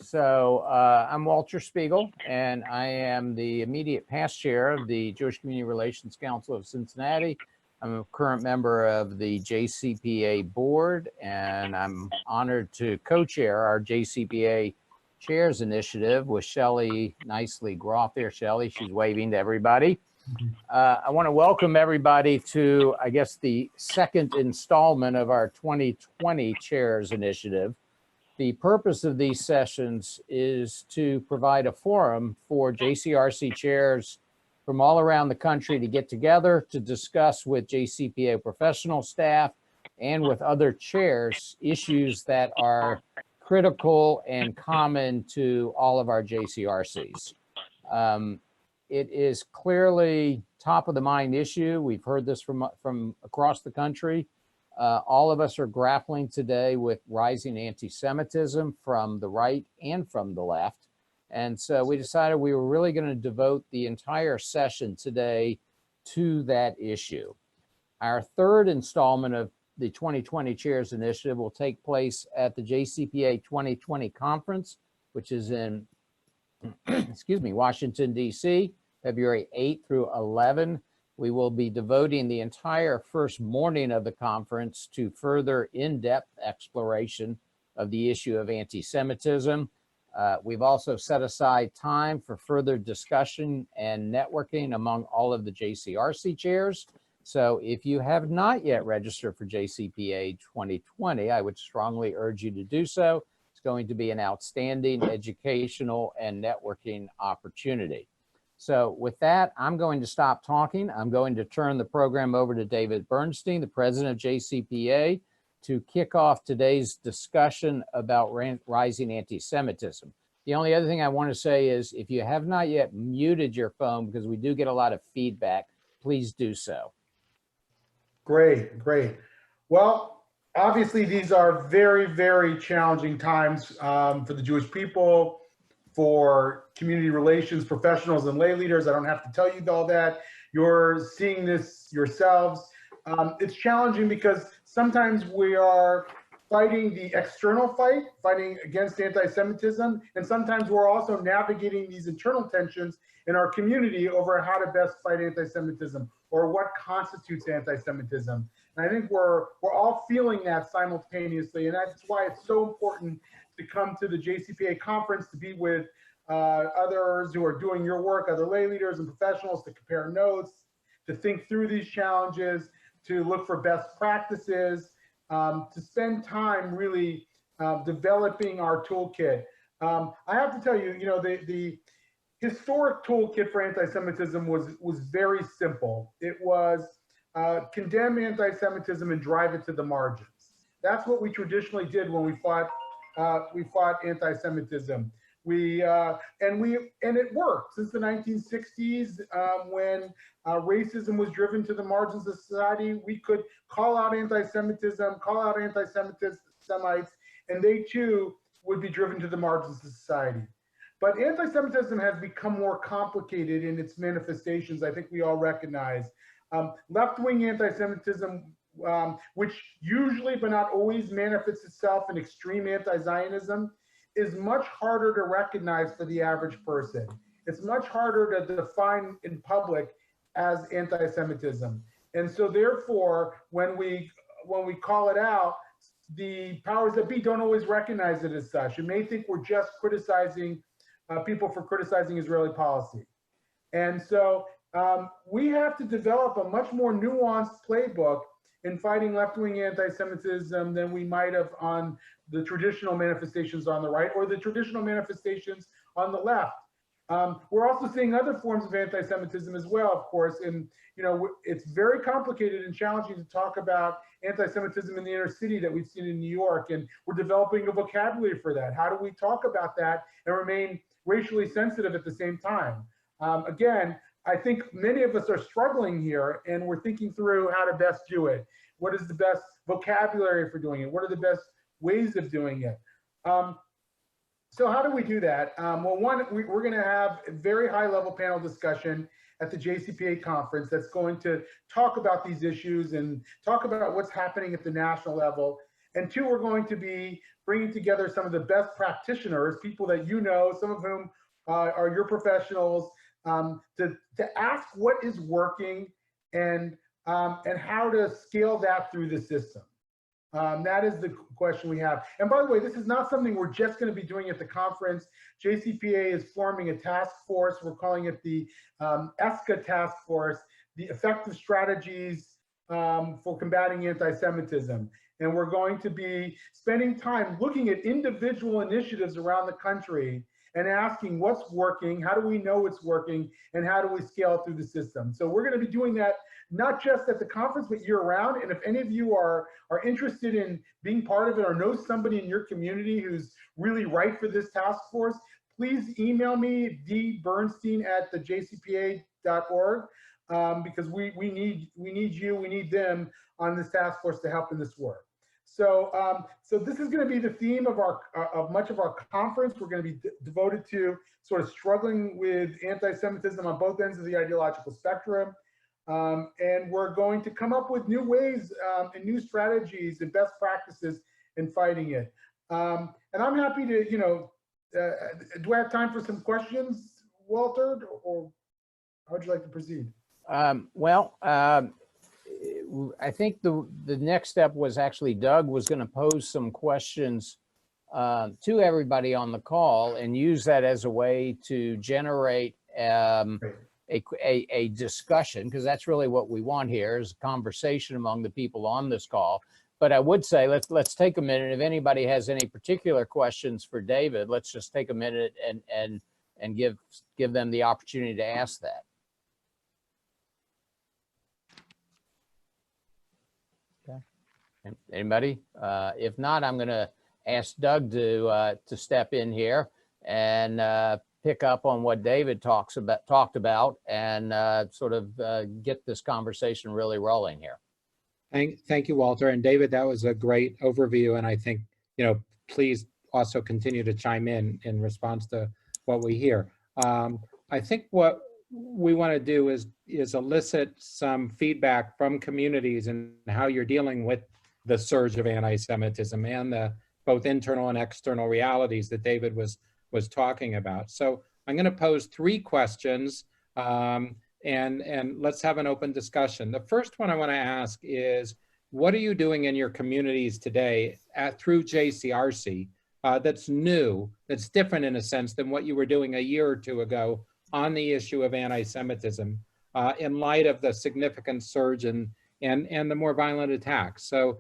I'm Walter Spiegel, and I am the immediate past chair of the Jewish Community Relations Council of Cincinnati. I'm a current member of the JCPA board, and I'm honored to co-chair our JCPA Chairs Initiative with Shelley Nicely Groff there. Shelley, she's waving to everybody. I want to welcome everybody to, I guess, the second installment of our 2020 Chairs Initiative. The purpose of these sessions is to provide a forum for JCRC chairs from all around the country to get together to discuss with JCPA professional staff and with other chairs issues that are critical and common to all of our JCRCs. It is clearly top of the mind issue. We've heard this from across the country. All of us are grappling today with rising anti-Semitism from the right and from the left. And so we decided we were really going to devote the entire session today to that issue. Our third installment of the 2020 Chairs Initiative will take place at the JCPA 2020 conference, which is in, Washington, D.C., February 8 through 11. We will be devoting the entire first morning of the conference to further in-depth exploration of the issue of anti-Semitism. We've also set aside time for further discussion and networking among all of the JCRC chairs. So if you have not yet registered for JCPA 2020, I would strongly urge you to do so. It's going to be an outstanding educational and networking opportunity. So with that, I'm going to stop talking. I'm going to turn the program over to David Bernstein, the president of JCPA, to kick off today's discussion about rising anti-Semitism. The only other thing I want to say is if you have not yet muted your phone, because we do get a lot of feedback, please do so. Great. Well, obviously these are very, very challenging times for the Jewish people, for community relations professionals and lay leaders. I don't have to tell you all that. You're seeing this yourselves. It's challenging because sometimes we are fighting the external fight, fighting against anti-Semitism, and sometimes we're also navigating these internal tensions in our community over how to best fight anti-Semitism or what constitutes anti-Semitism. And I think we're all feeling that simultaneously, and that's why it's so important to come to the JCPA conference, to be with others who are doing your work, other lay leaders and professionals, to compare notes, to think through these challenges, to look for best practices, to spend time really developing our toolkit. I have to tell you, the historic toolkit for anti-Semitism was very simple. It was condemn anti-Semitism and drive it to the margins. That's what we traditionally did when we fought anti-Semitism. And it worked since the 1960s when racism was driven to the margins of society. We could call out anti-Semitism, call out anti-Semites, and they too would be driven to the margins of society. But anti-Semitism has become more complicated in its manifestations. I think we all recognize left-wing anti-Semitism, which usually but not always manifests itself in extreme anti-Zionism, is much harder to recognize for the average person. It's much harder to define in public as anti-Semitism. And so therefore, when we call it out, the powers that be don't always recognize it as such. You may think we're just criticizing people for criticizing Israeli policy. And so we have to develop a much more nuanced playbook in fighting left-wing anti-Semitism than we might have on the traditional manifestations on the right or the traditional manifestations on the left. We're also seeing other forms of anti-Semitism as well, of course, and it's very complicated and challenging to talk about anti-Semitism in the inner city that we've seen in New York, and we're developing a vocabulary for that. How do we talk about that and remain racially sensitive at the same time? Again, I think many of us are struggling here, and we're thinking through how to best do it. What is the best vocabulary for doing it? What are the best ways of doing it? So how do we do that? Well, one, we're going to have a very high-level panel discussion at the JCPA conference that's going to talk about these issues and talk about what's happening at the national level. And two, we're going to be bringing together some of the best practitioners, people that you know, some of whom are your professionals, to ask what is working and how to scale that through the system. That is the question we have. And by the way, this is not something we're just going to be doing at the conference. JCPA is forming a task force. We're calling it the ESCA task force, the Effective Strategies for Combating Anti-Semitism. And we're going to be spending time looking at individual initiatives around the country and asking what's working, how do we know it's working, and how do we scale it through the system. So we're going to be doing that not just at the conference, but year round. And if any of you are interested in being part of it or know somebody in your community who's really right for this task force, please email me, dbernstein@thejcpa.org, because we need you, we need them on this task force to help in this work. So, so this is going to be the theme of much of our conference. We're going to be devoted to sort of struggling with anti-Semitism on both ends of the ideological spectrum. And we're going to come up with new ways and new strategies and best practices in fighting it. And I'm happy to, do I have time for some questions, Walter, or how would you like to proceed? I think the next step was actually Doug was going to pose some questions to everybody on the call and use that as a way to generate a discussion, because that's really what we want here is a conversation among the people on this call. But I would say let's take a minute. If anybody has any particular questions for David, let's just take a minute and give them the opportunity to ask that. Okay. Anybody? If not, I'm going to ask Doug to step in here and pick up on what David talked about and sort of get this conversation really rolling here. Thank you, Walter. And David, that was a great overview. And I think, please also continue to chime in response to what we hear. I think what we want to do is elicit some feedback from communities and how you're dealing with the surge of anti-Semitism and the both internal and external realities that David was talking about. So I'm going to pose 3 questions and let's have an open discussion. The first one I want to ask is, what are you doing in your communities today through JCRC that's new, that's different in a sense than what you were doing a year or 2 ago on the issue of anti-Semitism in light of the significant surge and the more violent attacks? So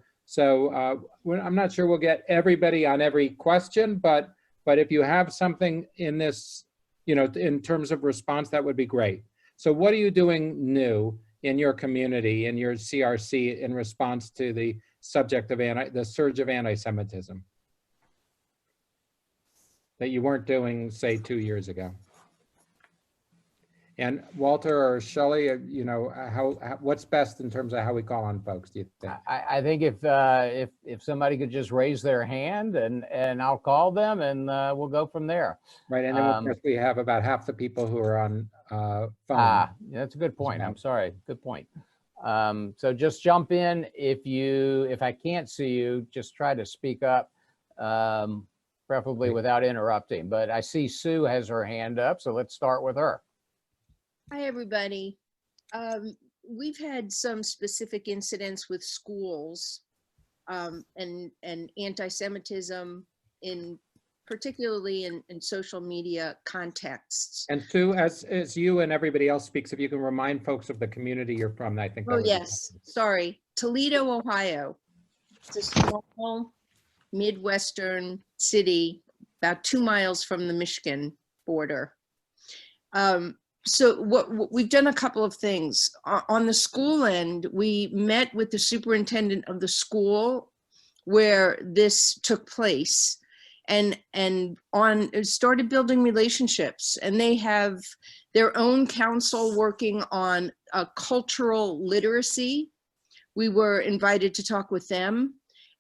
I'm not sure we'll get everybody on every question, but if you have something in this, in terms of response, that would be great. So what are you doing new in your community, in your CRC, in response to the subject of the surge of anti-Semitism that you weren't doing, say, 2 years ago? And Walter or Shelley, what's best in terms of how we call on folks, do you think? I think if somebody could just raise their hand and I'll call them and we'll go from there. Right, and then of course we have about half the people who are on phone. That's a good point. I'm sorry. Good point. So just jump in. If I can't see you, just try to speak up, preferably without interrupting. But I see Sue has her hand up, so let's start with her. Hi, everybody. We've had some specific incidents with schools and anti-Semitism particularly in social media contexts. And Sue, as you and everybody else speaks, if you can remind folks of the community you're from, I think. Oh, yes. Sorry. Toledo, Ohio. It's a small Midwestern city, about 2 miles from the Michigan border. So what we've done a couple of things. On the school end, we met with the superintendent of the school where this took place and started building relationships. And they have their own council working on cultural literacy. We were invited to talk with them.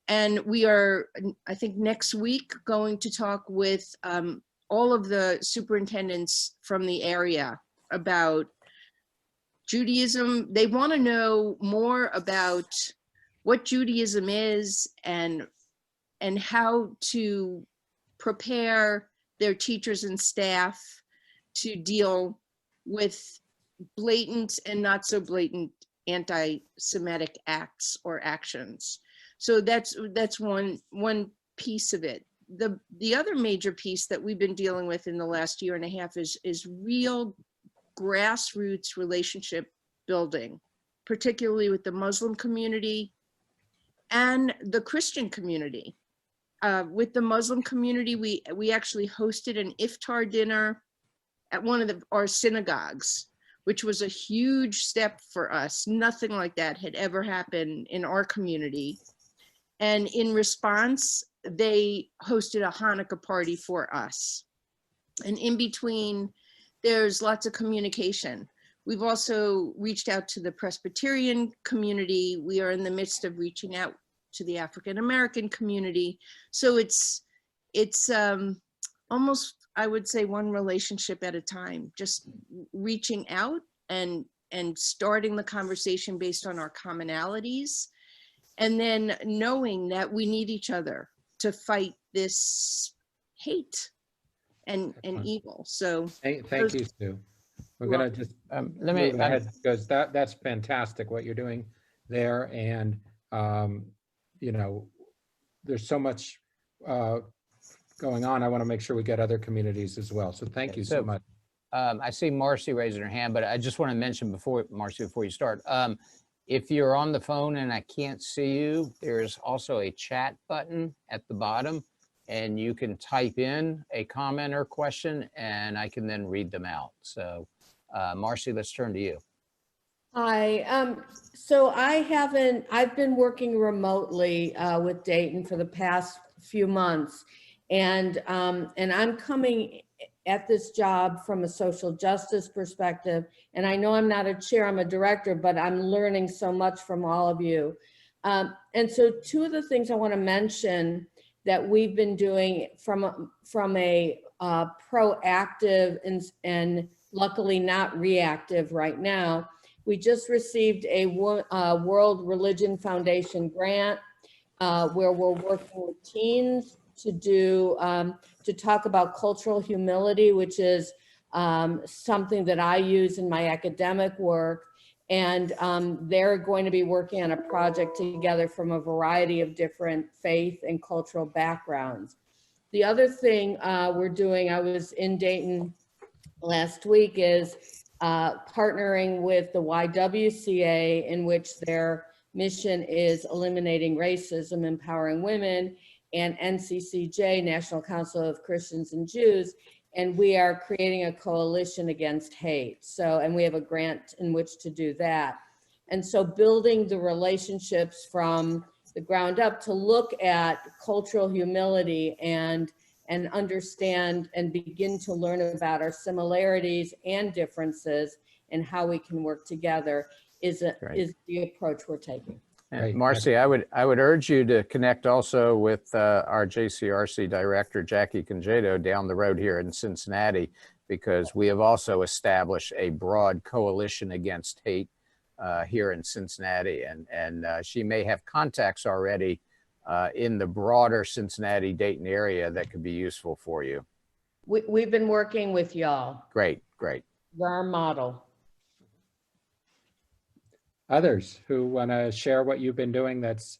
And we are, I think next week, going to talk with all of the superintendents from the area about Judaism. They want to know more about what Judaism is and how to prepare their teachers and staff to deal with blatant and not so blatant anti-Semitic acts or actions. So that's one piece of it. The other major piece that we've been dealing with in the last year and a half is real grassroots relationship building, particularly with the Muslim community and the Christian community. With the Muslim community, we actually hosted an iftar dinner at one of our synagogues, which was a huge step for us. Nothing like that had ever happened in our community. And in response, they hosted a Hanukkah party for us. And in between, there's lots of communication. We've also reached out to the Presbyterian community. We are in the midst of reaching out to the African-American community. So it's almost, I would say, one relationship at a time, just reaching out and starting the conversation based on our commonalities, and then knowing that we need each other to fight this hate and evil. So Thank you, Sue. We're gonna just Let me, move ahead, because that's fantastic what you're doing there. And, you know, there's so much going on. I want to make sure we get other communities as well. So thank you so much. I see Marcy raising her hand, but I just want to mention before, Marcy, before you start, if you're on the phone and I can't see you, there's also a chat button at the bottom, and you can type in a comment or question and I can then read them out. So Marcy, let's turn to you. Hi, so I've been working remotely with Dayton for the past few months, and I'm coming at this job from a social justice perspective. And I know I'm not a chair, I'm a director, but I'm learning so much from all of you. And so two of the things I want to mention that we've been doing from a proactive and luckily not reactive right now, we just received a World Religion Foundation grant where we're working with teens to do to talk about cultural humility, which is something that I use in my academic work. And they're going to be working on a project together from a variety of different faith and cultural backgrounds. The other thing we're doing, I was in Dayton last week, is partnering with the YWCA, in which their mission is eliminating racism, empowering women, and NCCJ, National Council of Christians and Jews. And we are creating a coalition against hate. So, and we have a grant in which to do that. And so building the relationships from the ground up to look at cultural humility and understand and begin to learn about our similarities and differences and how we can work together is the approach we're taking. And Marcy, I would urge you to connect also with our JCRC director, Jackie Congedo, down the road here in Cincinnati, because we have also established a broad coalition against hate here in Cincinnati. And she may have contacts already in the broader Cincinnati, Dayton area that could be useful for you. We've been working with y'all. Great, great. You're our model. Others who want to share what you've been doing that's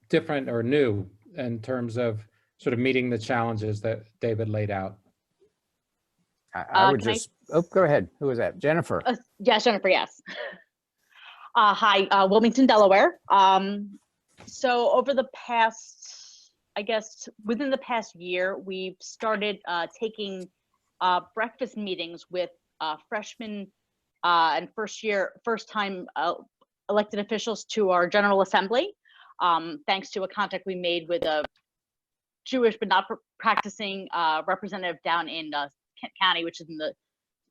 different or new in terms of sort of meeting the challenges that David laid out. I would just, oh, go ahead. Who was that? Jennifer. Yes, Jennifer, yes. Hi, Wilmington, Delaware. So over the past, I guess, within the past year, we've started taking breakfast meetings with freshmen and first-time elected officials to our General Assembly, thanks to a contact we made with a Jewish but not practicing representative down in Kent County, which is in the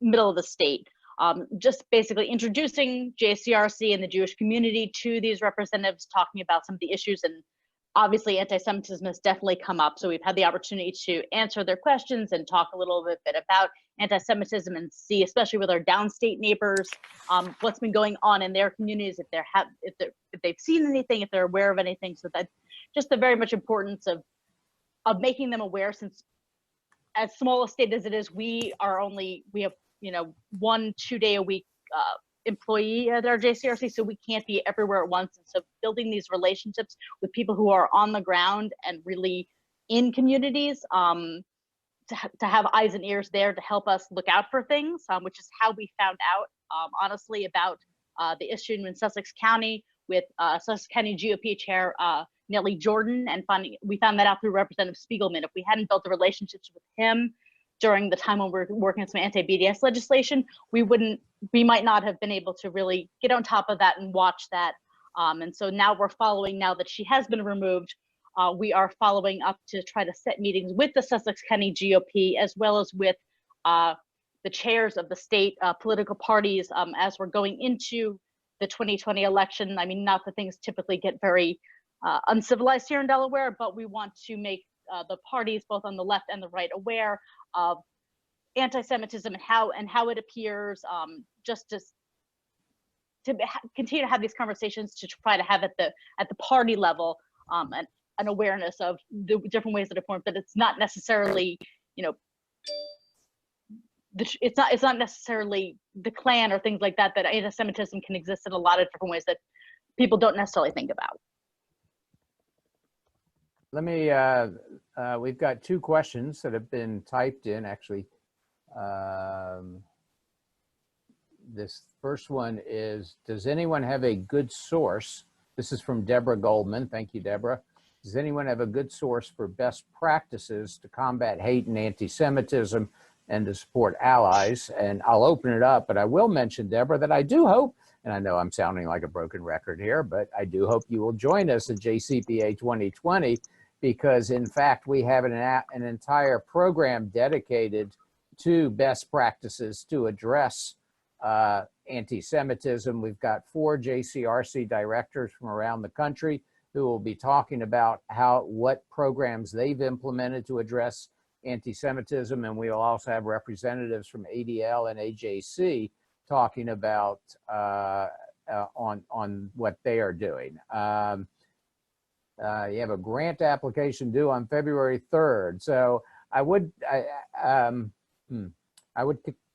middle of the state. Just basically introducing JCRC and the Jewish community to these representatives, talking about some of the issues, and obviously anti-Semitism has definitely come up. So we've had the opportunity to answer their questions and talk a little bit about anti-Semitism and see, especially with our downstate neighbors, what's been going on in their communities, if they've seen anything, if they're aware of anything, so that just the very much importance of making them aware, since as small a state as it is, we have, 1-2 day a week employee at our JCRC, so we can't be everywhere at once. And so building these relationships with people who are on the ground and really in communities, to have eyes and ears there to help us look out for things, which is how we found out, honestly, about the issue in Sussex County with Sussex County GOP Chair Nellie Jordan, and we found that out through Representative Spiegelman. If we hadn't built the relationships with him during the time when we were working on some anti-BDS legislation, we might not have been able to really get on top of that and watch that. And so now we're following, now that she has been removed, we are following up to try to set meetings with the Sussex County GOP, as well as with the chairs of the state political parties as we're going into the 2020 election. I mean, not that things typically get very uncivilized here in Delaware, but we want to make the parties both on the left and the right aware of anti-Semitism and how it appears, just to continue to have these conversations, to try to have at the party level an awareness of the different ways that it forms, but it's not necessarily, it's not necessarily the Klan or things like that, that anti-Semitism can exist in a lot of different ways that people don't necessarily think about. Let me, we've got 2 questions that have been typed in, actually. This first one is, does anyone have a good source? This is from Deborah Goldman. Thank you, Deborah. Does anyone have a good source for best practices to combat hate and anti-Semitism and to support allies? And I'll open it up, but I will mention, Deborah, that I do hope, and I know I'm sounding like a broken record here, but I do hope you will join us at JCPA 2020, because in fact, we have an entire program dedicated to best practices to address anti-Semitism. We've got 4 JCRC directors from around the country who will be talking about what programs they've implemented to address anti-Semitism, and we will also have representatives from ADL and AJC talking about on what they are doing. You have a grant application due on February 3rd, so I would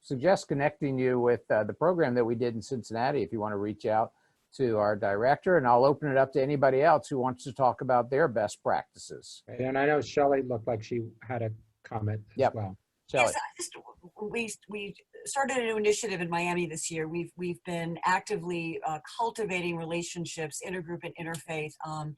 suggest connecting you with the program that we did in Cincinnati if you want to reach out to our director, and I'll open it up to anybody else who wants to talk about their best practices. And I know Shelley looked like she had a comment as well. Shelley. Yes, we started a new initiative in Miami this year. We've been actively cultivating relationships, intergroup and interfaith, and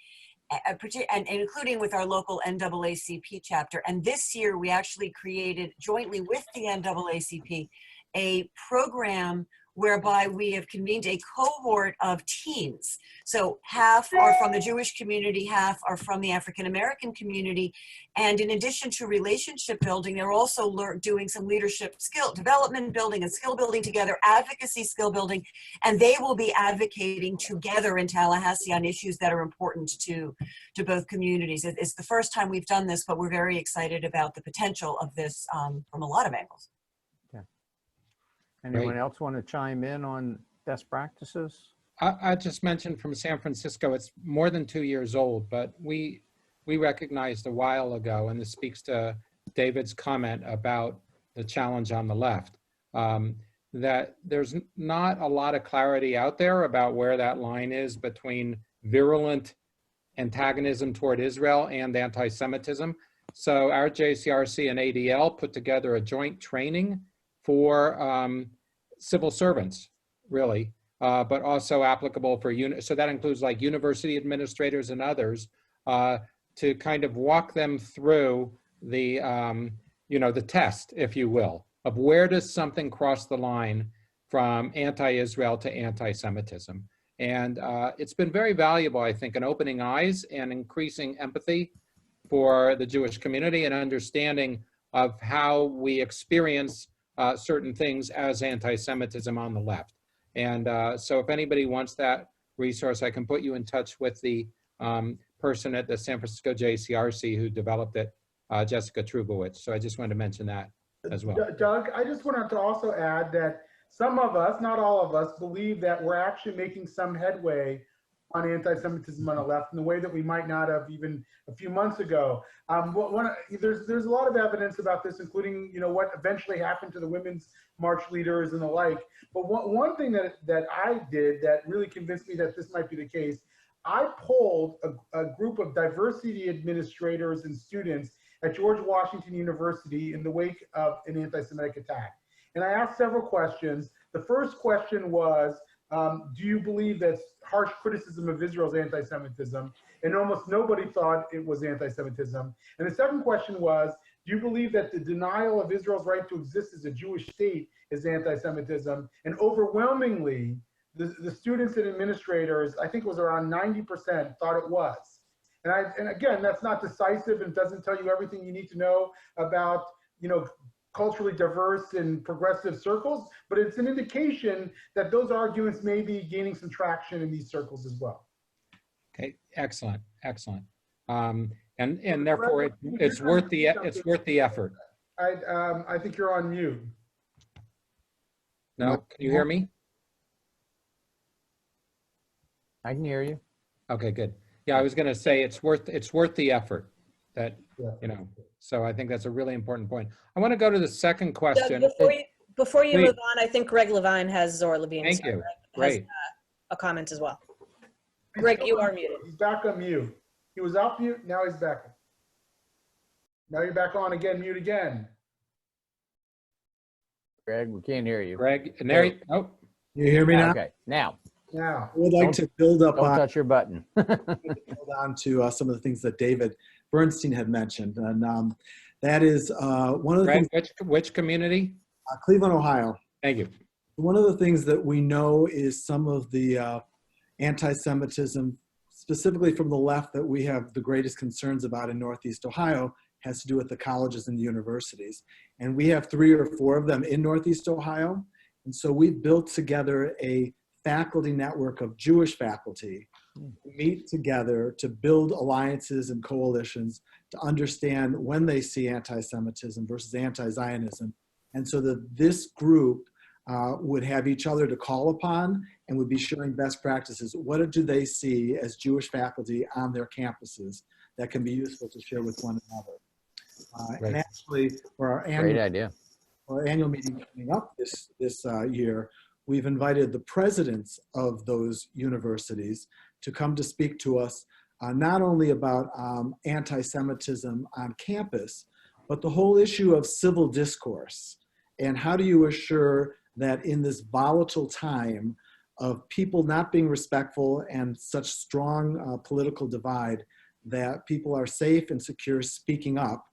including with our local NAACP chapter. And this year we actually created, jointly with the NAACP, a program whereby we have convened a cohort of teens. So half are from the Jewish community, half are from the African American community. And in addition to relationship building, they're also doing some leadership skill development building and skill building together, advocacy skill building, and they will be advocating together in Tallahassee on issues that are important to both communities. It's the first time we've done this, but we're very excited about the potential of this from a lot of angles. Anyone else want to chime in on best practices? I just mentioned from San Francisco, it's more than 2 years old, but we recognized a while ago, and this speaks to David's comment about the challenge on the left, that there's not a lot of clarity out there about where that line is between virulent antagonism toward Israel and anti-Semitism. So our JCRC and ADL put together a joint training for civil servants, really, but also applicable for, so that includes like university administrators and others, to kind of walk them through the, the test, if you will, of where does something cross the line from anti-Israel to anti-Semitism. And it's been very valuable, I think, in opening eyes and increasing empathy for the Jewish community and understanding of how we experience certain things as anti-Semitism on the left. And so if anybody wants that resource, I can put you in touch with the person at the San Francisco JCRC who developed it, Jessica Trubowitz. So I just wanted to mention that as well. Doug, I just wanted to also add that some of us, not all of us, believe that we're actually making some headway on anti-Semitism on the left in the way that we might not have even a few months ago. There's a lot of evidence about this, including what eventually happened to the women's march leaders and the like. But one thing that I did that really convinced me that this might be the case, I polled a group of diversity administrators and students at George Washington University in the wake of an anti-Semitic attack. And I asked several questions. The first question was, do you believe that harsh criticism of Israel is anti-Semitism? And almost nobody thought it was anti-Semitism. And the second question was, do you believe that the denial of Israel's right to exist as a Jewish state is anti-Semitism? And overwhelmingly, the students and administrators, I think it was around 90%, thought it was. And again, that's not decisive and doesn't tell you everything you need to know about, culturally diverse and progressive circles, but it's an indication that those arguments may be gaining some traction in these circles as well. Okay, excellent, excellent. And therefore it's worth the effort. I think you're on mute. No, can you hear me? I can hear you. Okay, good. Yeah, I was going to say it's worth the effort. That so I think that's a really important point. I want to go to the second question. Doug, before you move on, I think Greg Levine has, or Levine, Thank you. has Great. a comment as well. Greg, you are muted. He's back on mute. He was off mute, now he's back. Now you're back on again, mute again. Greg, we can't hear you. Greg, and there You hear me now? Okay, now. Now. I would like to build up Don't on, touch your button. build on to some of the things that David Bernstein had mentioned. And that is one of the Greg, things, which community? Cleveland, Ohio. Thank you. One of the things that we know is some of the anti-Semitism, specifically from the left, that we have the greatest concerns about in Northeast Ohio has to do with the colleges and the universities. And we have 3 or 4 of them in Northeast Ohio. And so we've built together a faculty network of Jewish faculty who meet together to build alliances and coalitions to understand when they see anti-Semitism versus anti-Zionism. And so that this group would have each other to call upon and would be sharing best practices. What do they see as Jewish faculty on their campuses that can be useful to share with one another? And actually, for our annual meeting coming up this year, we've invited the presidents of those universities to come to speak to us, not only about anti-Semitism on campus, but the whole issue of civil discourse. And how do you assure that in this volatile time of people not being respectful and such strong political divide, that people are safe and secure speaking up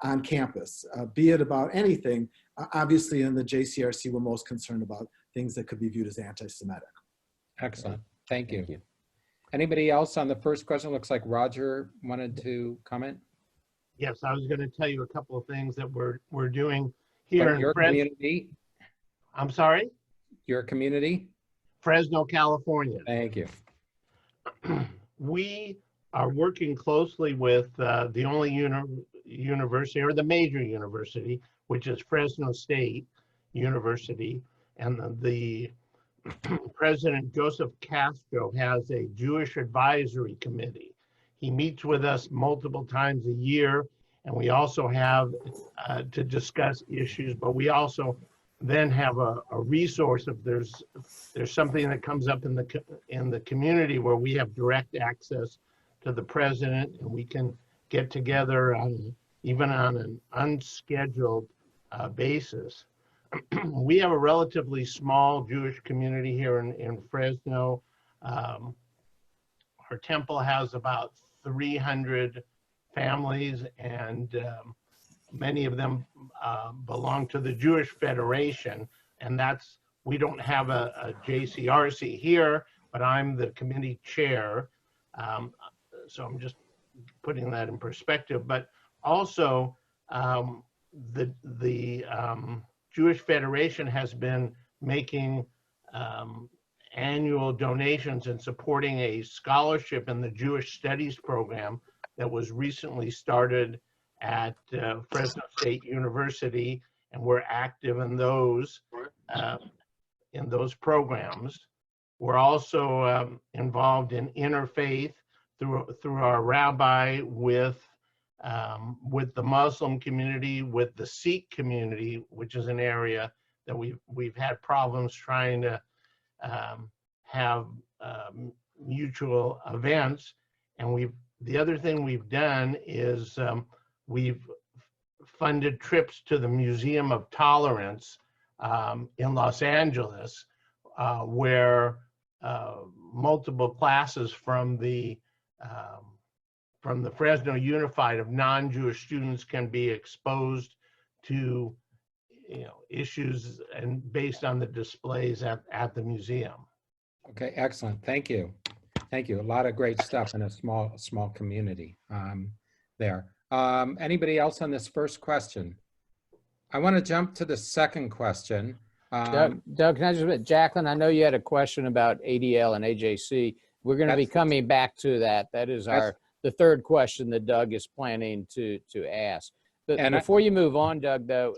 on campus, be it about anything. Obviously in the JCRC, we're most concerned about things that could be viewed as anti-Semitic. Excellent. Thank you. Anybody else on the first question? Looks like Roger wanted to comment. Yes, I was going to tell you a couple of things that we're doing here in Your community. I'm sorry? Your community? Fresno, California. Thank you. We are working closely with the only university, or the major university, which is Fresno State University. And the President Joseph Castro has a Jewish advisory committee. He meets with us multiple times a year, and we also have to discuss issues, but we also then have a resource if there's something that comes up in the community where we have direct access to the president, and we can get together even on an unscheduled basis. We have a relatively small Jewish community here in Fresno. Our temple has about 300 families, and many of them belong to the Jewish Federation, and we don't have a JCRC here, but I'm the committee chair. So I'm just putting that in perspective. But also, the Jewish Federation has been making annual donations and supporting a scholarship in the Jewish Studies program that was recently started at Fresno State University, and we're active in those programs. We're also involved in interfaith through our rabbi with the Muslim community, with the Sikh community, which is an area that we've had problems trying to have mutual events. And the other thing we've done is we've funded trips to the Museum of Tolerance in Los Angeles, where multiple classes from the Fresno Unified of non-Jewish students can be exposed to, issues and based on the displays at the museum. Okay, excellent. Thank you. Thank you. A lot of great stuff in a small community there. Anybody else on this first question? I want to jump to the second question. Doug, can I just, Jacqueline, I know you had a question about ADL and AJC. We're going to be coming back to that. That is the third question that Doug is planning to ask. But before you move on, Doug, though,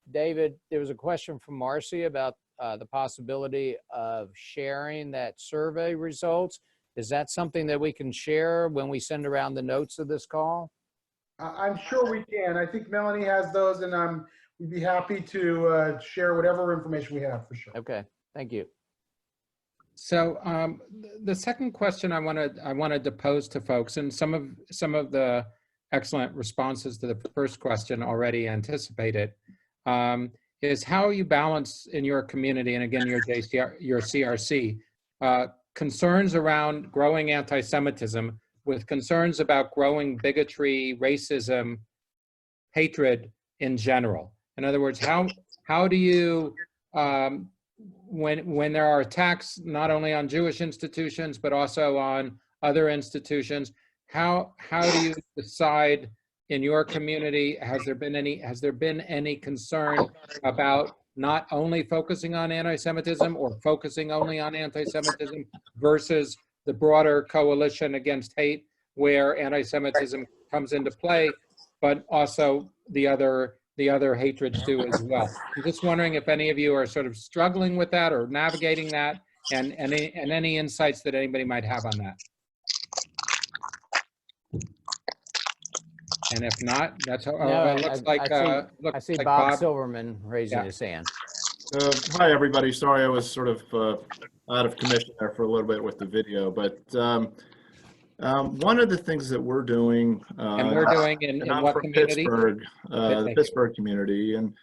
David, there was a question from Marcy about the possibility of sharing that survey results. Is that something that we can share when we send around the notes of this call? I'm sure we can. I think Melanie has those, and we'd be happy to share whatever information we have for sure. Okay, thank you. So the second question I wanted to pose to folks, and some of the excellent responses to the first question already anticipated, is how you balance in your community, and again, your CRC, concerns around growing anti-Semitism with concerns about growing bigotry, racism, hatred in general. In other words, how do you, when there are attacks not only on Jewish institutions but also on other institutions, how do you decide in your community, has there been any concern about not only focusing on anti-Semitism or focusing only on anti-Semitism versus the broader coalition against hate, where anti-Semitism comes into play, but also the other hatreds do as well? I'm just wondering if any of you are sort of struggling with that or navigating that, and any insights that anybody might have on that. And if not, that's how it looks like. I see Bob Silverman raising his hand. Hi, everybody. Sorry, I was sort of out of commission there for a little bit with the video, but one of the things that we're doing, and we're doing in what community? Pittsburgh, the Pittsburgh community, and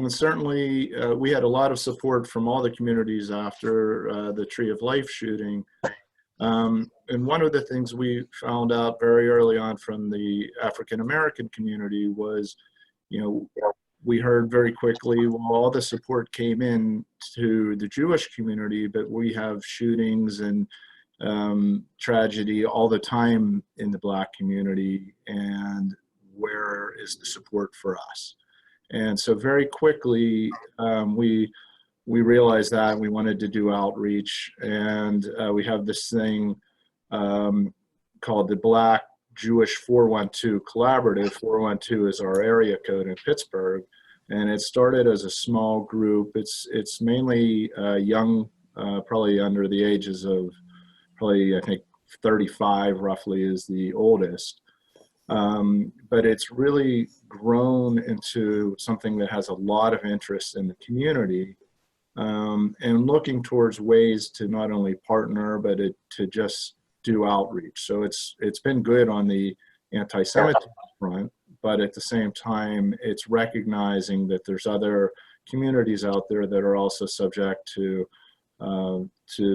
certainly we had a lot of support from all the communities after the Tree of Life shooting. And one of the things we found out very early on from the African American community was, we heard very quickly, well, all the support came in to the Jewish community, but we have shootings and tragedy all the time in the Black community, and where is the support for us? And so very quickly, we realized that we wanted to do outreach, and we have this thing called the Black Jewish 412 Collaborative. 412 is our area code in Pittsburgh, and it started as a small group. It's mainly young, probably under the ages of I think 35 roughly is the oldest. But it's really grown into something that has a lot of interest in the community, and looking towards ways to not only partner, but to just do outreach. So it's been good on the anti-Semitism front, but at the same time, it's recognizing that there's other communities out there that are also subject to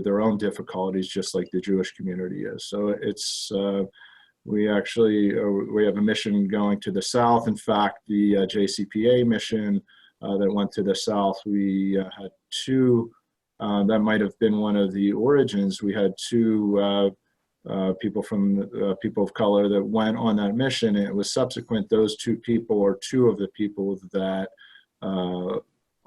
their own difficulties, just like the Jewish community is. So it's, we have a mission going to the South. In fact, the JCPA mission that went to the South, we had two, that might have been one of the origins. We had two people from people of color that went on that mission, and it was subsequent, those two people are two of the people that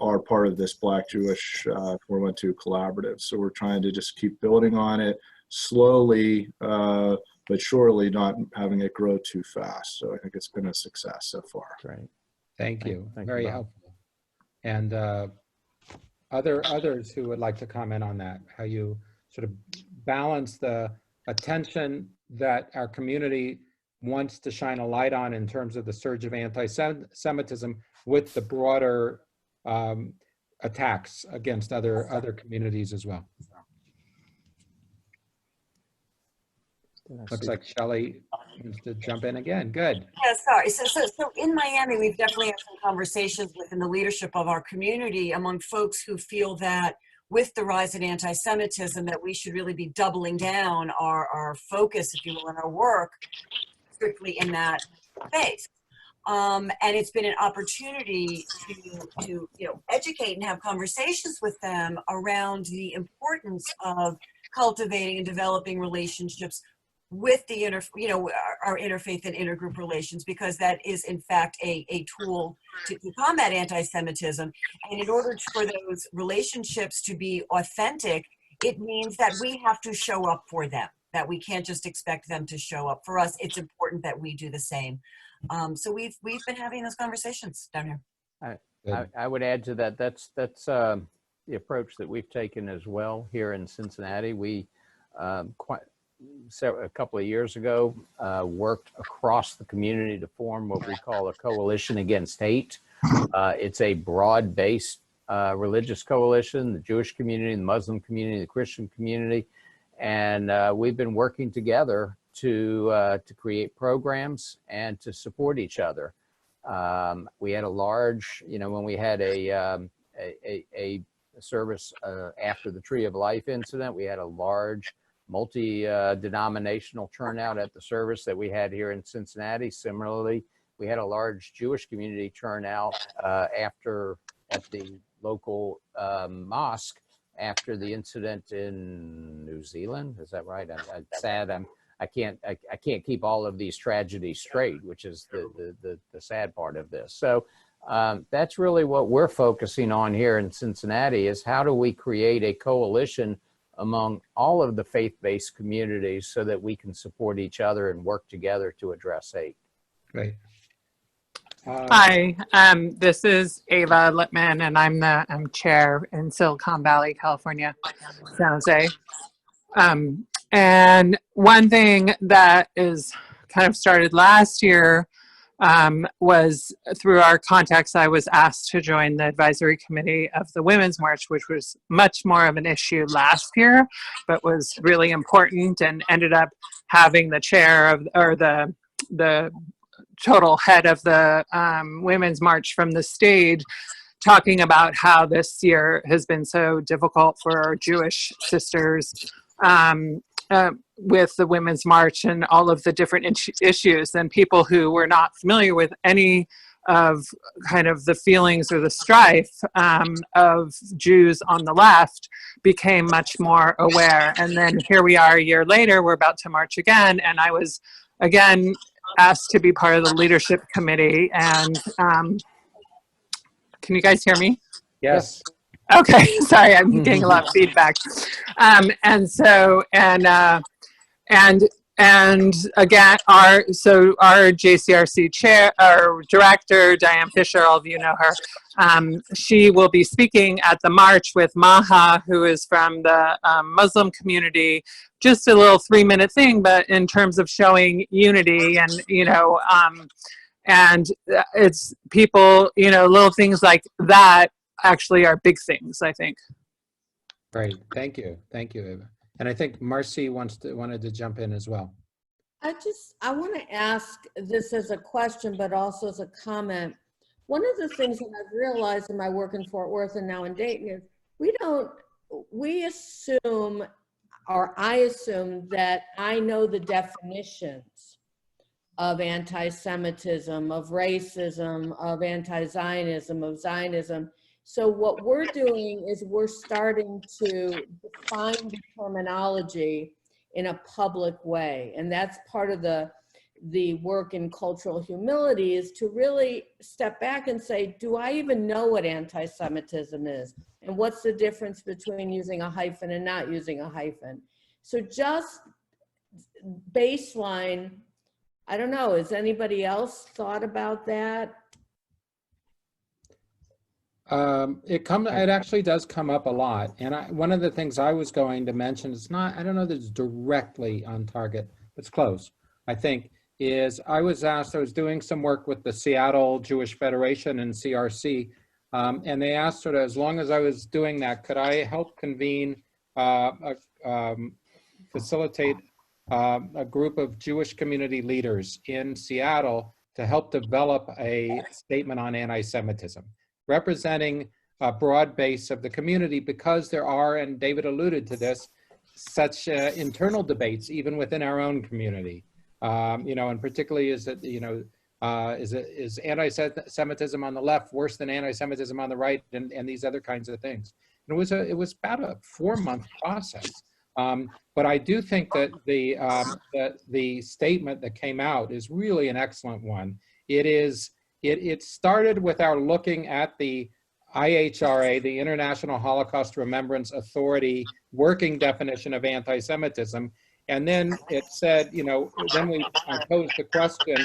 are part of this Black Jewish 412 collaborative. So we're trying to just keep building on it slowly, but surely, not having it grow too fast. So I think it's been a success so far. Great. Thank you. Thank Very you, Bob. helpful. And Others who would like to comment on that, how you sort of balance the attention that our community wants to shine a light on in terms of the surge of anti-Semitism with the broader attacks against other communities as well. Looks like Shelley wants to jump in again. Good. Yeah, sorry. So in Miami, we've definitely had some conversations within the leadership of our community among folks who feel that with the rise in anti-Semitism, that we should really be doubling down our focus, if you will, in our work strictly in that space. And it's been an opportunity to educate and have conversations with them around the importance of cultivating and developing relationships with the our interfaith and intergroup relations, because that is in fact a tool to combat anti-Semitism. And in order for those relationships to be authentic, it means that we have to show up for them, that we can't just expect them to show up for us. It's important that we do the same. So we've been having those conversations down here. I would add to that. That's the approach that we've taken as well here in Cincinnati. We a couple of years ago worked across the community to form what we call a coalition against hate. It's a broad-based religious coalition: the Jewish community, the Muslim community, the Christian community, and we've been working together to create programs and to support each other. We had a large, when we had a service after the Tree of Life incident, we had a large multi-denominational turnout at the service that we had here in Cincinnati. Similarly, we had a large Jewish community turnout at the local mosque after the incident in New Zealand. Is that right? I'm sad. I can't keep all of these tragedies straight, which is the sad part of this. So that's really what we're focusing on here in Cincinnati, is how do we create a coalition among all of the faith-based communities so that we can support each other and work together to address hate. Great. Hi, this is Ava Littman, and I'm chair in Silicon Valley, California, San Jose. And one thing that is kind of started last year was through our contacts, I was asked to join the advisory committee of the Women's March, which was much more of an issue last year, but was really important, and ended up having the chair of, or the total head of the Women's March from the stage talking about how this year has been so difficult for our Jewish sisters with the Women's March and all of the different issues, and people who were not familiar with any of kind of the feelings or the strife of Jews on the left became much more aware. And then here we are a year later, we're about to march again, and I was again asked to be part of the leadership committee. And can you guys hear me? Yes. Okay, sorry, I'm getting a lot of feedback. And again, our JCRC chair, our director, Diane Fisher, all of you know her. She will be speaking at the march with Maha, who is from the Muslim community. Just a little 3-minute thing, but in terms of showing unity, and and it's people, little things like that actually are big things, I think. Great, thank you, Eva. And I think Marcy wanted to jump in as well. I want to ask this as a question, but also as a comment. One of the things that I've realized in my work in Fort Worth and now in Dayton is we assume, or I assume, that I know the definitions of anti-Semitism, of racism, of anti-Zionism, of Zionism. So what we're doing is we're starting to define the terminology in a public way. And that's part of the work in cultural humility, is to really step back and say, do I even know what anti-Semitism is? And what's the difference between using a hyphen and not using a hyphen? So just baseline, I don't know, has anybody else thought about that? It actually does come up a lot. And one of the things I was going to mention, it's not, I don't know that it's directly on target, but it's close, I think, is I was asked, I was doing some work with the Seattle Jewish Federation and CRC, and they asked sort of, as long as I was doing that, could I help convene, facilitate a group of Jewish community leaders in Seattle to help develop a statement on anti-Semitism, representing a broad base of the community, because there are, and David alluded to this, such internal debates even within our own community. You know, and particularly is that, you know, is anti-Semitism on the left worse than anti-Semitism on the right, and these other kinds of things. And it was about a 4-month process. But I do think that the statement that came out is really an excellent one. It started with our looking at the IHRA, the International Holocaust Remembrance Authority working definition of anti-Semitism. And then it said, you know, then I posed the question,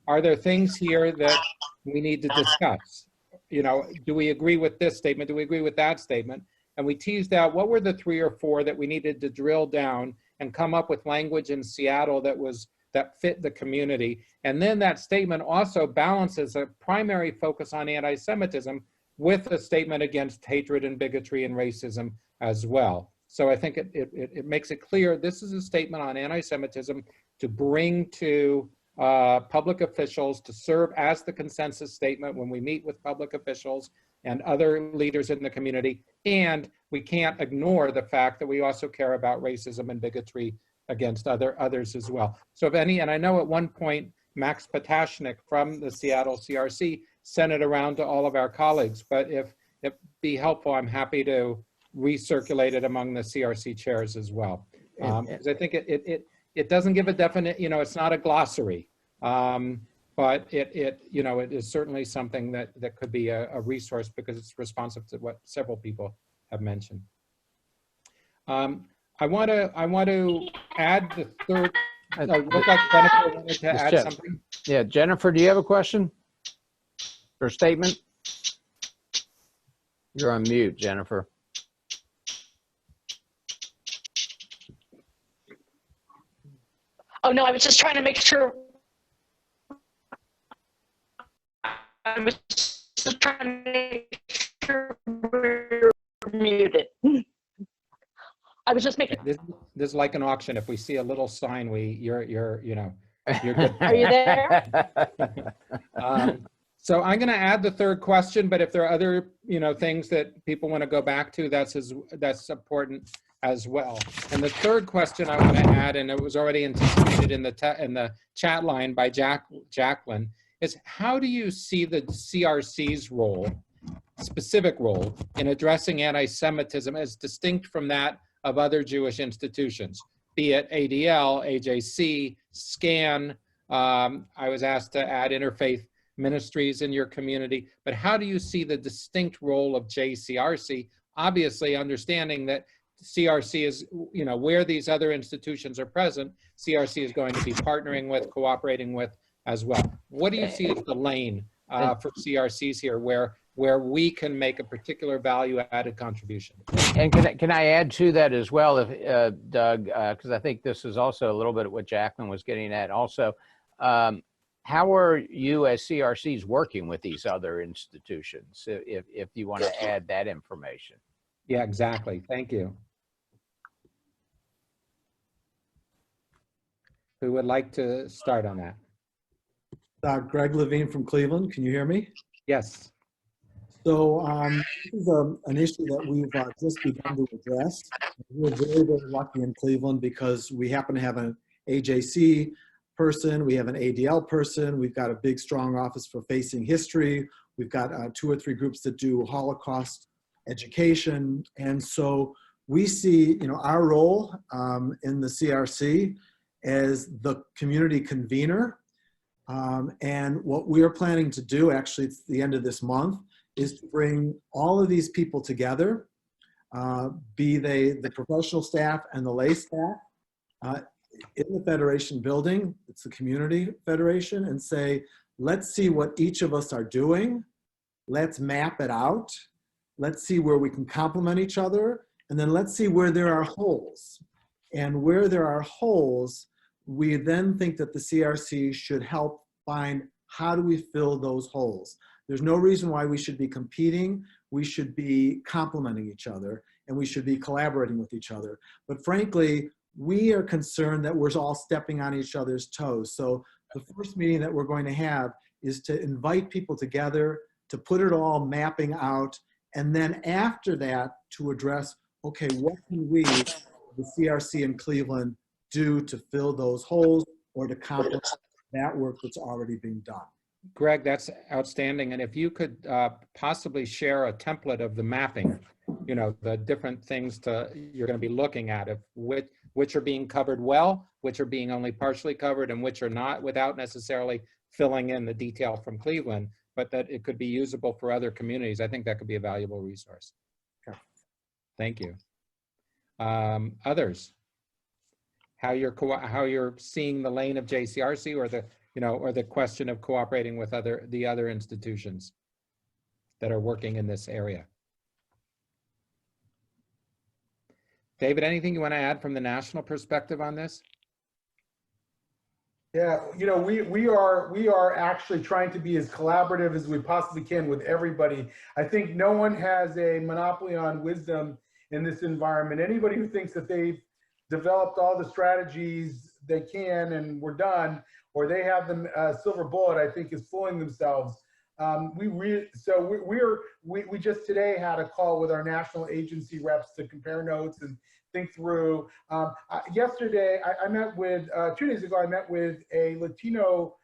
are there things here that we need to discuss? You know, do we agree with this statement? Do we agree with that statement? And we teased out what were the 3 or 4 that we needed to drill down and come up with language in Seattle that fit the community. And then that statement also balances a primary focus on anti-Semitism with a statement against hatred and bigotry and racism as well. So I think it makes it clear this is a statement on anti-Semitism to bring to public officials, to serve as the consensus statement when we meet with public officials and other leaders in the community. And we can't ignore the fact that we also care about racism and bigotry against others as well. So if any, and I know at one point, Max Potashnik from the Seattle CRC sent it around to all of our colleagues, but if it be helpful, I'm happy to recirculate it among the CRC chairs as well. Because I think it doesn't give a definite, you know, it's not a glossary, but you know, it is certainly something that could be a resource because it's responsive to what several people have mentioned. I want to add the third. Look like Jennifer wanted to add something. Yeah, Jennifer, do you have a question or statement? You're on mute, Jennifer. Oh, no, I was just trying to make sure. I was just trying to make sure we're muted. I was just making. This is like an auction. If we see a little sign, you're good. Are you there? So I'm going to add the third question, but if there are other, you know, things that people want to go back to, that's important as well. And the third question I want to add, and it was already anticipated in the chat line by Jacqueline, is how do you see the CRC's role, specific role, in addressing anti-Semitism as distinct from that of other Jewish institutions, be it ADL, AJC, SCAN? I was asked to add interfaith ministries in your community, but how do you see the distinct role of JCRC? Obviously, understanding that CRC is, you know, where these other institutions are present, CRC is going to be partnering with, cooperating with as well. What do you see as the lane for CRCs here where we can make a particular value-added contribution? And can I add to that as well, if Doug, because I think this is also a little bit of what Jacqueline was getting at also. How are you as CRCs working with these other institutions, if you want to add that information? Yeah, exactly. Thank you. Who would like to start on that? Greg Levine from Cleveland. Can you hear me? Yes. So this is an issue that we've just begun to address. We're very, very lucky in Cleveland because we happen to have an AJC person, we have an ADL person, we've got a big, strong office for facing history, we've got 2 or 3 groups that do Holocaust education, and so we see, you know, our role in the CRC as the community convener, and what we're planning to do, actually it's the end of this month, is to bring all of these people together, be they the professional staff and the lay staff, in the Federation building, it's the community federation, and say, let's see what each of us are doing. let's map it out. Let's see where we can complement each other. And then let's see where there are holes. And where there are holes, we then think that the CRC should help find how do we fill those holes. There's no reason why we should be competing. We should be complementing each other, and we should be collaborating with each other. But frankly, we are concerned that we're all stepping on each other's toes. So the first meeting that we're going to have is to invite people together, to put it all mapping out, and then after that to address, okay, what can we, the CRC in Cleveland, do to fill those holes or to complement that work that's already being done. Greg, that's outstanding. And if you could possibly share a template of the mapping, you know, the different things you're going to be looking at, of which are being covered well, which are being only partially covered, and which are not, without necessarily filling in the detail from Cleveland, but that it could be usable for other communities. I think that could be a valuable resource. Okay. Thank you. Others? How you're seeing the lane of JCRC, or the, you know, or the question of cooperating with the other institutions that are working in this area. David, anything you want to add from the national perspective on this? Yeah, you know, we are actually trying to be as collaborative as we possibly can with everybody. I think no one has a monopoly on wisdom in this environment. Anybody who thinks that they've developed all the strategies they can and we're done, or they have the silver bullet, I think is fooling themselves. We just today had a call with our national agency reps to compare notes and think through. Yesterday, I met with, 2 days ago, I met with a Latino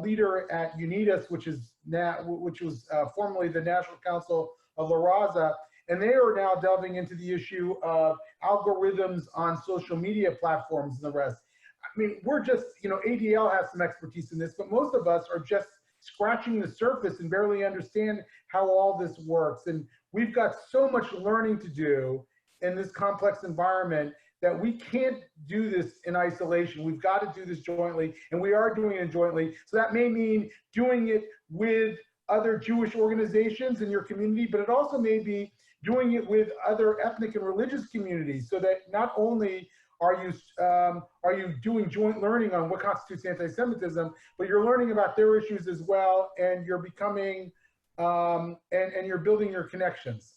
leader at UNITAS, which was formerly the National Council of La Raza, and they are now delving into the issue of algorithms on social media platforms and the rest. I mean, we're just, you know, ADL has some expertise in this, but most of us are just scratching the surface and barely understand how all this works. And we've got so much learning to do in this complex environment that we can't do this in isolation. We've got to do this jointly, and we are doing it jointly. So that may mean doing it with other Jewish organizations in your community, but it also may be doing it with other ethnic and religious communities, so that not only are you doing joint learning on what constitutes anti-Semitism, but you're learning about their issues as well, and you're becoming and you're building your connections.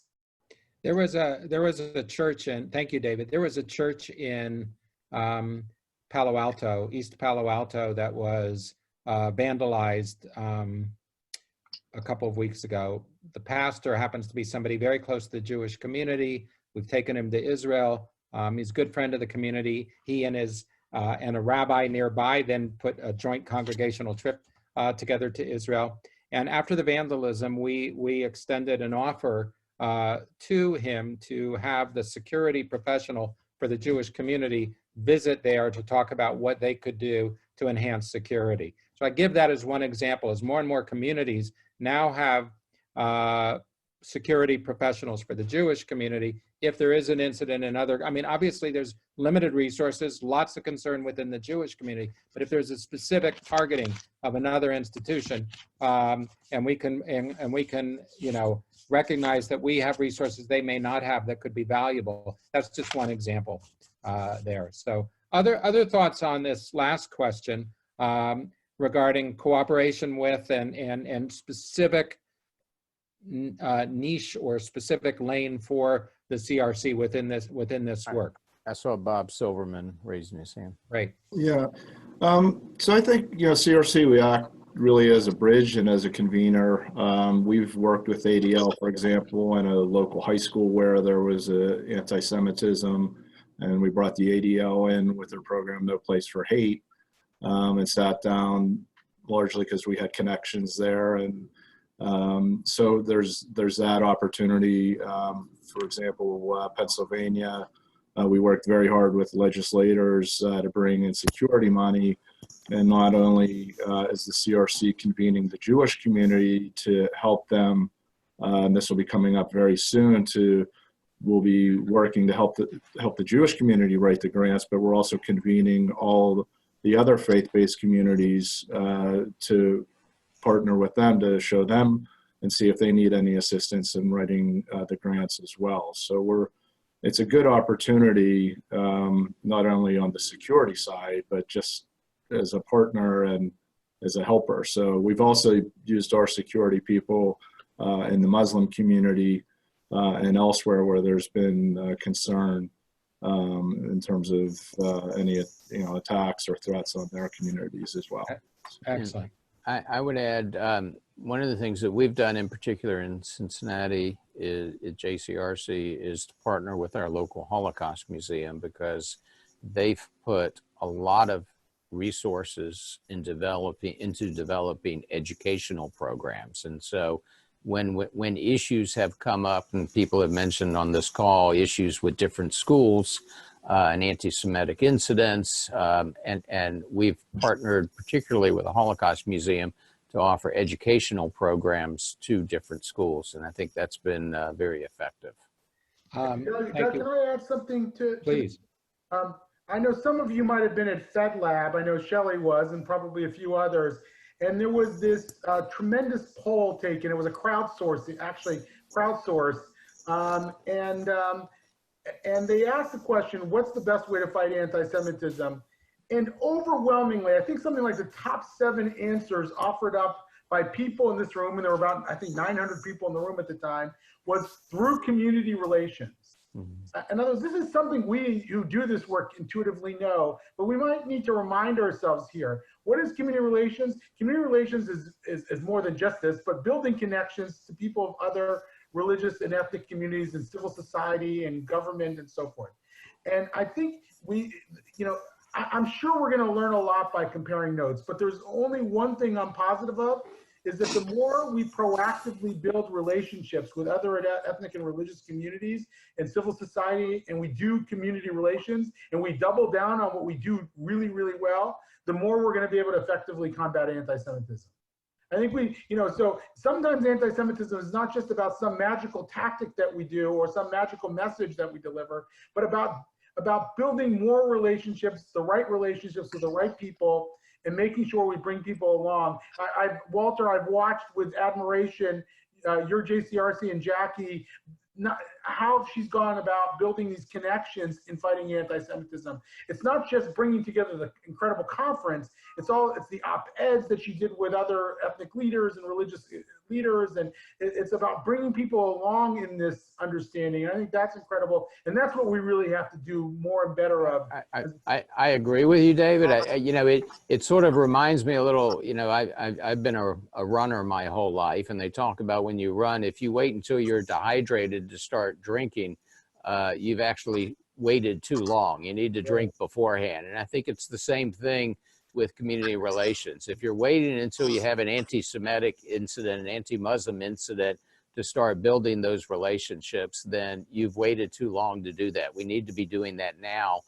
There was a church in, thank you, David. There was a church in Palo Alto, East Palo Alto, that was vandalized a couple of weeks ago. The pastor happens to be somebody very close to the Jewish community. We've taken him to Israel. He's a good friend of the community. He and a rabbi nearby then put a joint congregational trip together to Israel. And after the vandalism, we extended an offer to him to have the security professional for the Jewish community visit there to talk about what they could do to enhance security. So I give that as one example, as more and more communities now have security professionals for the Jewish community. If there is an incident in other, I mean, obviously there's limited resources, lots of concern within the Jewish community, but if there's a specific targeting of another institution, and we can, you know, recognize that we have resources they may not have that could be valuable. That's just one example there. So other thoughts on this last question regarding cooperation with and specific niche or specific lane for the CRC within this work. I saw Bob Silverman raising his hand. Right. Yeah. So I think, you know, CRC, we act really as a bridge and as a convener. We've worked with ADL, for example, in a local high school where there was anti-Semitism, and we brought the ADL in with their program, No Place for Hate, and sat down largely because we had connections there. And so there's that opportunity. For example, Pennsylvania, we worked very hard with legislators to bring in security money, and not only is the CRC convening the Jewish community to help them, and this will be coming up very soon, we'll be working to help the Jewish community write the grants, but we're also convening all the other faith-based communities to partner with them to show them and see if they need any assistance in writing the grants as well. So it's a good opportunity, not only on the security side, but just as a partner and as a helper. So we've also used our security people in the Muslim community and elsewhere where there's been concern in terms of any attacks or threats on their communities as well. Excellent. I would add, one of the things that we've done in particular in Cincinnati at JCRC is to partner with our local Holocaust Museum, because they've put a lot of resources into developing educational programs. And so when issues have come up, and people have mentioned on this call issues with different schools and anti-Semitic incidents, and we've partnered particularly with the Holocaust Museum to offer educational programs to different schools. And I think that's been very effective. Thank Can you. I add something to? Please. I know some of you might have been at Fed Lab. I know Shelley was, and probably a few others. And there was this tremendous poll taken. It was a crowdsourced, and they asked the question, what's the best way to fight anti-Semitism? And overwhelmingly, I think something like the top 7 answers offered up by people in this room, and there were about, I think, 900 people in the room at the time, was through community relations. In other words, this is something we who do this work intuitively know, but we might need to remind ourselves here. What is community relations? Community relations is more than just this, but building connections to people of other religious and ethnic communities and civil society and government and so forth. And I think I'm sure we're going to learn a lot by comparing notes, but there's only one thing I'm positive of, is that the more we proactively build relationships with other ethnic and religious communities and civil society, and we do community relations, and we double down on what we do really, really well, the more we're going to be able to effectively combat anti-Semitism. I think so sometimes anti-Semitism is not just about some magical tactic that we do or some magical message that we deliver, but about building more relationships, the right relationships with the right people, and making sure we bring people along. Walter, I've watched with admiration your JCRC and Jackie, how she's gone about building these connections in fighting anti-Semitism. It's not just bringing together the incredible conference, it's the op-eds that she did with other ethnic leaders and religious leaders, and it's about bringing people along in this understanding. And I think that's incredible, and that's what we really have to do more and better of. I agree with you, David. It sort of reminds me a little, I've been a runner my whole life, and they talk about when you run, if you wait until you're dehydrated to start drinking, you've actually waited too long. You need to drink beforehand. And I think it's the same thing with community relations. If you're waiting until you have an anti-Semitic incident, an anti-Muslim incident to start building those relationships, then you've waited too long to do that. We need to be doing that now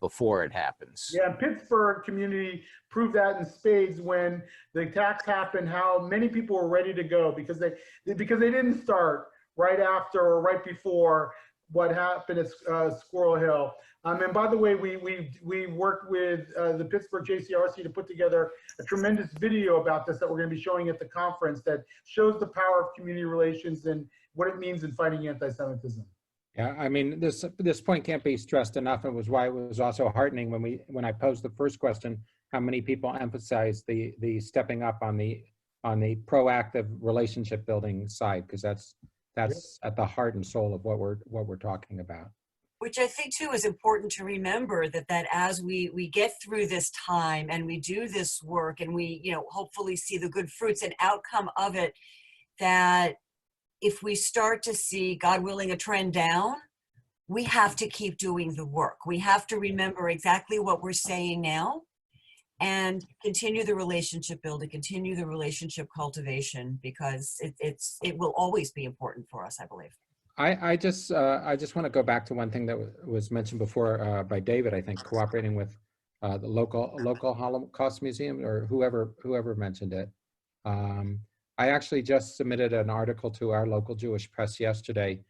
before it happens. Yeah, Pittsburgh community proved that in spades when the attacks happened, how many people were ready to go because they didn't start right after or right before what happened at Squirrel Hill. And by the way, we worked with the Pittsburgh JCRC to put together a tremendous video about this that we're going to be showing at the conference that shows the power of community relations and what it means in fighting anti-Semitism. Yeah, I mean, this point can't be stressed enough. It was why it was also heartening when I posed the first question, how many people emphasize the stepping up on the proactive relationship building side, because that's at the heart and soul of what we're talking about. Which I think too is important to remember that as we get through this time and we do this work and we hopefully see the good fruits and outcome of it, that if we start to see, God willing, a trend down, we have to keep doing the work. We have to remember exactly what we're saying now and continue the relationship building, continue the relationship cultivation, because it will always be important for us, I believe. I just want to go back to one thing that was mentioned before by David, I think, cooperating with the local Holocaust Museum, or whoever mentioned it. I actually just submitted an article to our local Jewish press yesterday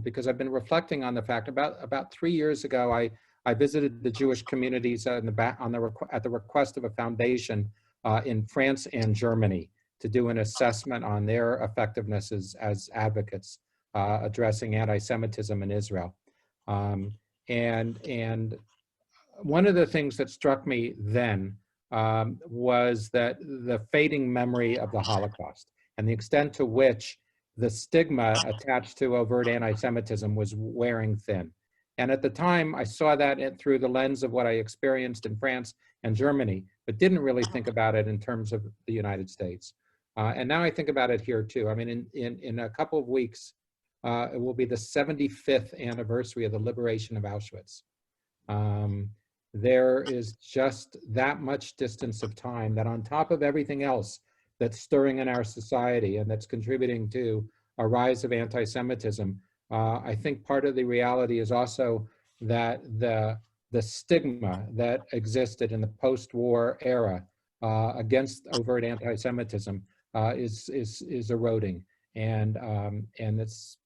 because I've been reflecting on the fact about 3 years ago, I visited the Jewish communities at the request of a foundation in France and Germany. to do an assessment on their effectiveness as advocates addressing anti-Semitism in Israel. And one of the things that struck me then was that the fading memory of the Holocaust and the extent to which the stigma attached to overt anti-Semitism was wearing thin. And at the time, I saw that through the lens of what I experienced in France and Germany, but didn't really think about it in terms of the United States. And now I think about it here too. I mean, in a couple of weeks, it will be the 75th anniversary of the liberation of Auschwitz. There is just that much distance of time that on top of everything else that's stirring in our society and that's contributing to a rise of anti-Semitism, I think part of the reality is also that the stigma that existed in the post-war era against overt anti-Semitism is eroding, and it's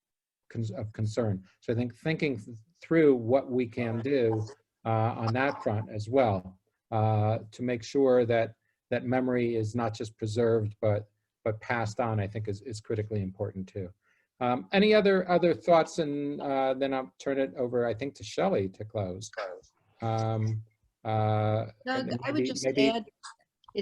of concern. So I think thinking through what we can do on that front as well to make sure that memory is not just preserved but passed on, I think is critically important too. Any other thoughts, and then I'll turn it over, I think, to Shelley to close. Doug, I would just add,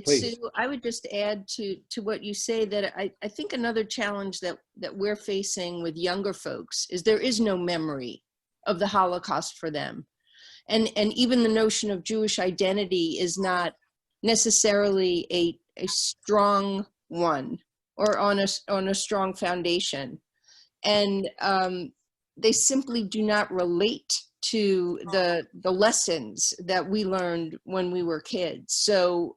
please. Sue, I would just add to what you say that I think another challenge that we're facing with younger folks is there is no memory of the Holocaust for them. And even the notion of Jewish identity is not necessarily a strong one or on a strong foundation. And they simply do not relate to the lessons that we learned when we were kids. So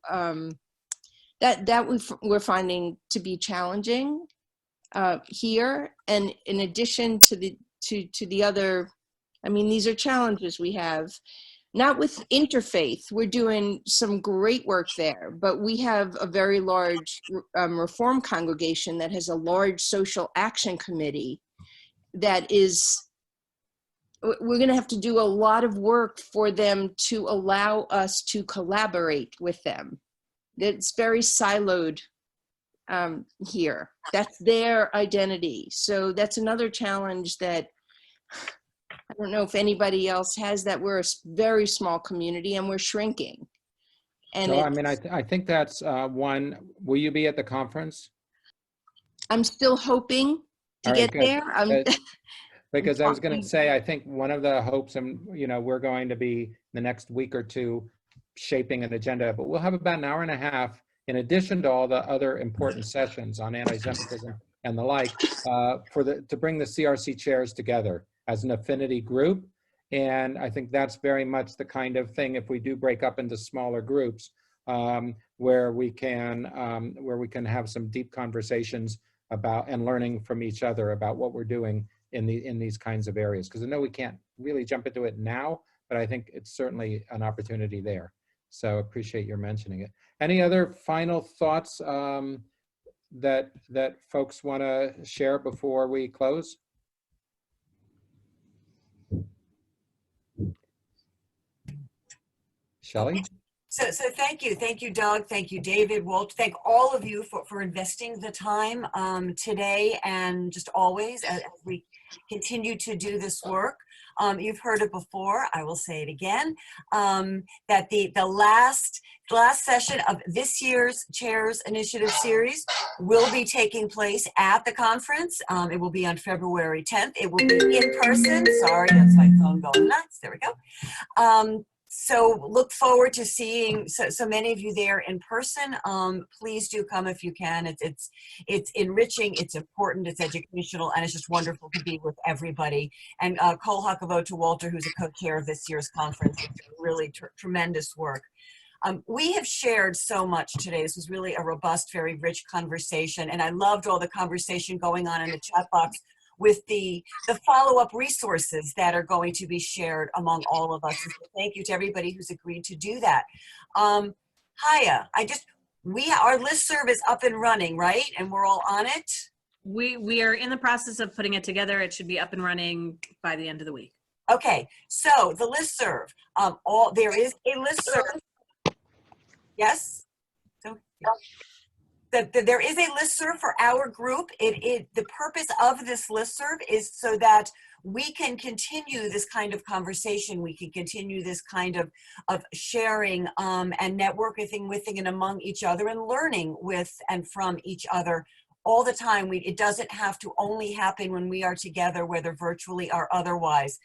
that we're finding to be challenging here. And in addition to the other, I mean, these are challenges we have. Not with interfaith, we're doing some great work there, but we have a very large Reform congregation that has a large social action committee that is, we're gonna have to do a lot of work for them to allow us to collaborate with them. It's very siloed here. That's their identity. So that's another challenge that I don't know if anybody else has, that we're a very small community and we're shrinking. And So, I mean, I think that's one. Will you be at the conference? I'm still hoping to get there. Because I was going to say, I think one of the hopes, and we're going to be the next week or two shaping an agenda, but we'll have about an hour and a half in addition to all the other important sessions on anti-Semitism and the like, to bring the CRC chairs together as an affinity group. And I think that's very much the kind of thing, if we do break up into smaller groups, where we can have some deep conversations about and learning from each other about what we're doing in these kinds of areas. Because I know we can't really jump into it now, but I think it's certainly an opportunity there. So appreciate your mentioning it. Any other final thoughts that folks want to share before we close? Shelley? So thank you, Doug. Thank you, David, Walt. Thank all of you for investing the time today and just always as we continue to do this work. You've heard it before. I will say it again. That the last session of this year's Chairs Initiative Series will be taking place at the conference. It will be on February 10th. It will be in person. Sorry, that's my phone going nuts. There we go. So look forward to seeing so many of you there in person. Please do come if you can. It's enriching, it's important, it's educational, and it's just wonderful to be with everybody. And Kol Hakavod to Walter, who's a co-chair of this year's conference. It's really tremendous work. We have shared so much today. This was really a robust, very rich conversation. And I loved all the conversation going on in the chat box with the follow-up resources that are going to be shared among all of us. So thank you to everybody who's agreed to do that. Haya, our listserv is up and running, right? And we're all on it? We are in the process of putting it together. It should be up and running by the end of the week. Okay, so the listserv, there is a listserv. Yes? So, yeah. there is a listserv for our group. The purpose of this listserv is so that we can continue this kind of conversation. We can continue this kind of sharing and networking with and among each other and learning with and from each other all the time. It doesn't have to only happen when we are together, whether virtually or otherwise.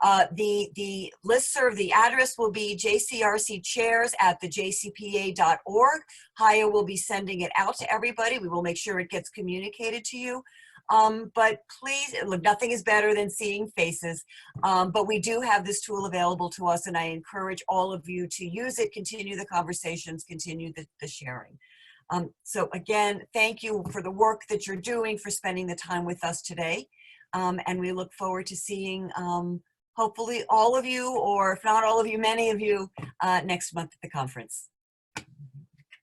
The listserv, the address will be jcrcchairs@thejcpa.org. Haya will be sending it out to everybody. We will make sure it gets communicated to you. But please, look, nothing is better than seeing faces. But we do have this tool available to us, and I encourage all of you to use it, continue the conversations, continue the sharing. So again, thank you for the work that you're doing, for spending the time with us today. And we look forward to seeing hopefully all of you, or if not all of you, many of you next month at the conference.